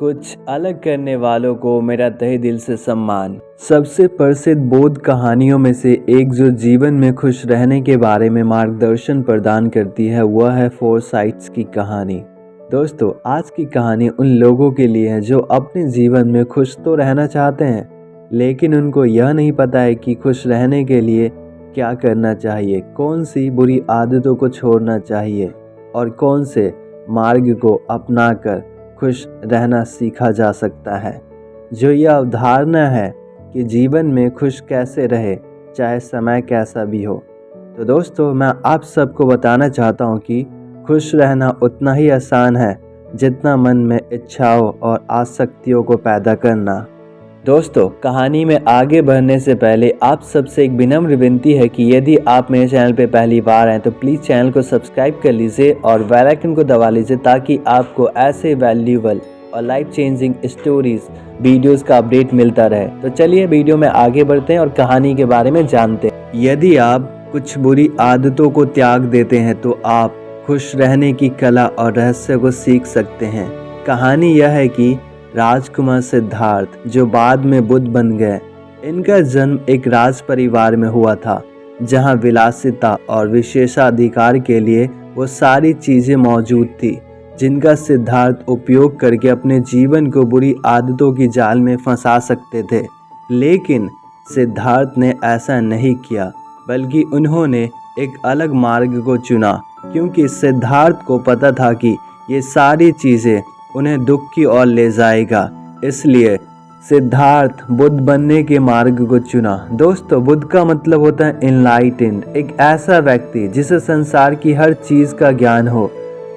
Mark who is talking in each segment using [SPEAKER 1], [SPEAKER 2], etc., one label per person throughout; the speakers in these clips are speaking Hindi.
[SPEAKER 1] कुछ अलग करने वालों को मेरा तहे दिल से सम्मान। सबसे प्रसिद्ध बोध कहानियों में से एक जो जीवन में खुश रहने के बारे में मार्गदर्शन प्रदान करती है वह है फोरसाइट्स की कहानी। दोस्तों, आज की कहानी उन लोगों के लिए है जो अपने जीवन में खुश तो रहना चाहते हैं, लेकिन उनको यह नहीं पता है कि खुश रहने के लिए क्या करना चाहिए, कौन सी बुरी आदतों को छोड़ना चाहिए और कौन से मार्ग को अपनाकर खुश रहना सीखा जा सकता है। जो यह अवधारणा है कि जीवन में खुश कैसे रहे चाहे समय कैसा भी हो। तो दोस्तों, मैं आप सबको बताना चाहता हूँ कि खुश रहना उतना ही आसान है जितना मन में इच्छाओं और आसक्तियों को पैदा करना। दोस्तों, कहानी में आगे बढ़ने से पहले आप सबसे एक विनम्र विनती है कि यदि आप मेरे चैनल पर पहली बार आए तो प्लीज़ चैनल को सब्सक्राइब कर लीजिए और बेल आइकन को दबा लीजिए ताकि आपको ऐसे वैल्यूएबल और लाइफ चेंजिंग स्टोरीज वीडियोस का अपडेट मिलता रहे। तो चलिए वीडियो में आगे बढ़ते हैं और कहानी के बारे में जानते हैं। यदि आप कुछ बुरी आदतों को त्याग देते हैं तो आप खुश रहने की कला और रहस्य को सीख सकते हैं। कहानी यह है कि राजकुमार सिद्धार्थ, जो बाद में बुद्ध बन गए, इनका जन्म एक राज परिवार में हुआ था जहां विलासिता और विशेषाधिकार के लिए वो सारी चीजें मौजूद थी जिनका सिद्धार्थ उपयोग करके अपने जीवन को बुरी आदतों की जाल में फंसा सकते थे। लेकिन सिद्धार्थ ने ऐसा नहीं किया, बल्कि उन्होंने एक अलग मार्ग को चुना, क्योंकि सिद्धार्थ को पता था कि ये सारी चीजें उन्हें दुख की ओर ले जाएगा। इसलिए सिद्धार्थ बुद्ध बनने के मार्ग को चुना। दोस्तों, बुद्ध का मतलब होता है एनलाइटेंड, एक ऐसा व्यक्ति जिसे संसार की हर चीज का ज्ञान हो,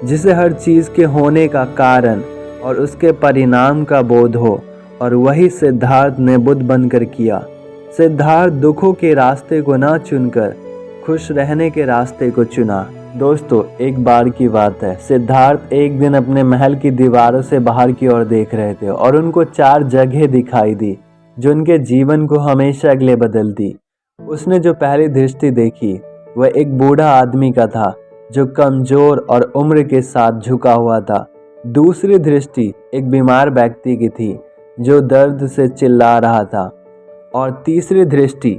[SPEAKER 1] जिसे हर चीज के होने का कारण और उसके परिणाम का बोध हो, और वही सिद्धार्थ ने बुद्ध बनकर किया। सिद्धार्थ दुखों के रास्ते को ना चुनकर खुश रहने के रास्ते को चुना। दोस्तों, एक बार की बात है, सिद्धार्थ एक दिन अपने महल की दीवारों से बाहर की ओर देख रहे थे और उनको 4 जगह दिखाई दी जो उनके जीवन को हमेशा के लिए बदल दी। उसने जो पहली दृष्टि देखी वह एक बूढ़ा आदमी का था जो कमजोर और उम्र के साथ झुका हुआ था। दूसरी दृष्टि एक बीमार व्यक्ति की थी जो दर्द से चिल्ला रहा था, और तीसरी दृष्टि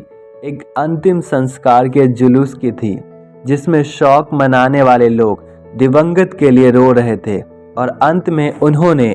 [SPEAKER 1] एक अंतिम संस्कार के जुलूस की थी जिसमें शौक मनाने वाले लोग दिवंगत के लिए रो रहे थे। और अंत में उन्होंने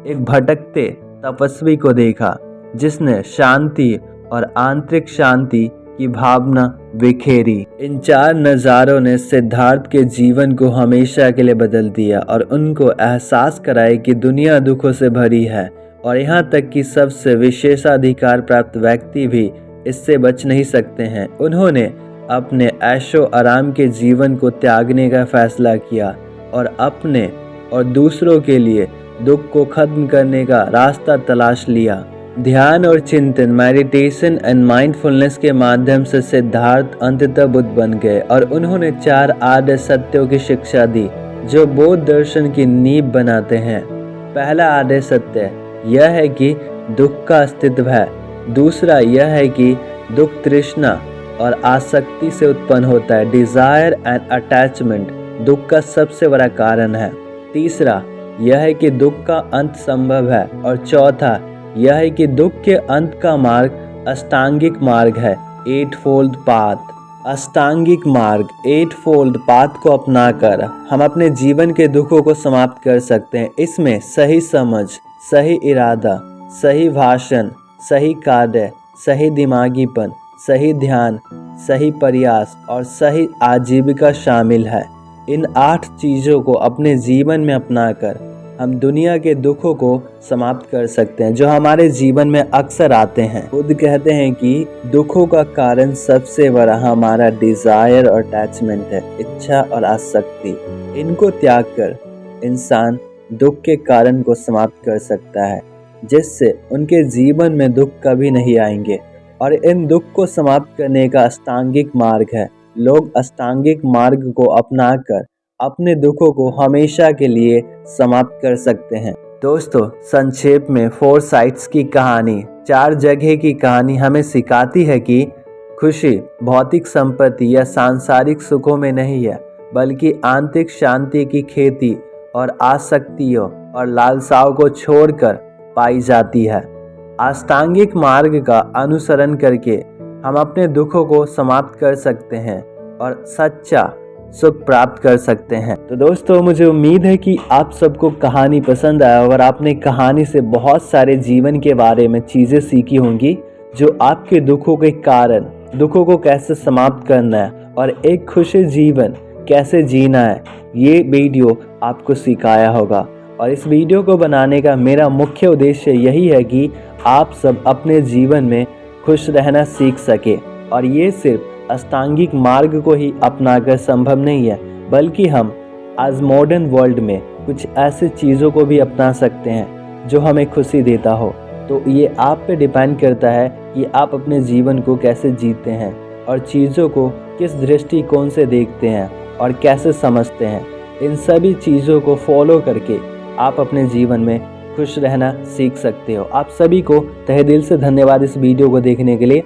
[SPEAKER 1] एक भटकते तपस्वी को देखा जिसने शांति और आंतरिक शांति की भावना बिखेरी। इन 4 नज़ारों ने सिद्धार्थ के जीवन को हमेशा के लिए बदल दिया और उनको एहसास कराया कि दुनिया दुखों से भरी है और यहाँ तक कि सबसे विशेषाधिकार प्राप्त व्यक्ति भी इससे बच नहीं सकते हैं। उन्होंने अपने ऐशो आराम के जीवन को त्यागने का फैसला किया और अपने और दूसरों के लिए दुख को खत्म करने का रास्ता तलाश लिया। ध्यान और चिंतन, मेडिटेशन एंड माइंडफुलनेस के माध्यम से सिद्धार्थ अंततः बुद्ध बन गए और उन्होंने 4 आर्य सत्यों की शिक्षा दी जो बौद्ध दर्शन की नींव बनाते हैं। पहला आर्य सत्य यह है कि दुख का अस्तित्व है। दूसरा यह है कि दुख तृष्णा और आसक्ति से उत्पन्न होता है। डिजायर एंड अटैचमेंट दुख का सबसे बड़ा कारण है। तीसरा यह है कि दुख का अंत संभव है, और चौथा यह है कि दुख के अंत का मार्ग अष्टांगिक मार्ग है, 8-fold पाथ। अष्टांगिक मार्ग 8-fold पाथ को अपनाकर हम अपने जीवन के दुखों को समाप्त कर सकते हैं। इसमें सही समझ, सही इरादा, सही भाषण, सही कार्य, सही दिमागीपन, सही ध्यान, सही प्रयास और सही आजीविका शामिल है। इन 8 चीज़ों को अपने जीवन में अपनाकर हम दुनिया के दुखों को समाप्त कर सकते हैं जो हमारे जीवन में अक्सर आते हैं। खुद कहते हैं कि दुखों का कारण सबसे बड़ा हमारा डिजायर और अटैचमेंट है, इच्छा और आसक्ति। इनको त्याग कर इंसान दुख के कारण को समाप्त कर सकता है, जिससे उनके जीवन में दुख कभी नहीं आएंगे। और इन दुख को समाप्त करने का अष्टांगिक मार्ग है। लोग अष्टांगिक मार्ग को अपनाकर अपने दुखों को हमेशा के लिए समाप्त कर सकते हैं। दोस्तों, संक्षेप में फोरसाइट्स की कहानी, 4 जगह की कहानी हमें सिखाती है कि खुशी भौतिक संपत्ति या सांसारिक सुखों में नहीं है, बल्कि आंतरिक शांति की खेती और आसक्तियों और लालसाओं को छोड़कर पाई जाती है। अष्टांगिक मार्ग का अनुसरण करके हम अपने दुखों को समाप्त कर सकते हैं और सच्चा सुख प्राप्त कर सकते हैं। तो दोस्तों, मुझे उम्मीद है कि आप सबको कहानी पसंद आया और आपने कहानी से बहुत सारे जीवन के बारे में चीज़ें सीखी होंगी जो आपके दुखों के कारण, दुखों को कैसे समाप्त करना है और एक खुशी जीवन कैसे जीना है, ये वीडियो आपको सिखाया होगा। और इस वीडियो को बनाने का मेरा मुख्य उद्देश्य यही है कि आप सब अपने जीवन में खुश रहना सीख सके। और ये सिर्फ अष्टांगिक मार्ग को ही अपनाकर संभव नहीं है, बल्कि हम आज मॉडर्न वर्ल्ड में कुछ ऐसी चीज़ों को भी अपना सकते हैं जो हमें खुशी देता हो। तो ये आप पे डिपेंड करता है कि आप अपने जीवन को कैसे जीते हैं और चीज़ों को किस दृष्टिकोण से देखते हैं और कैसे समझते हैं। इन सभी चीज़ों को फॉलो करके आप अपने जीवन में खुश रहना सीख सकते हो। आप सभी को तहे दिल से धन्यवाद इस वीडियो को देखने के लिए।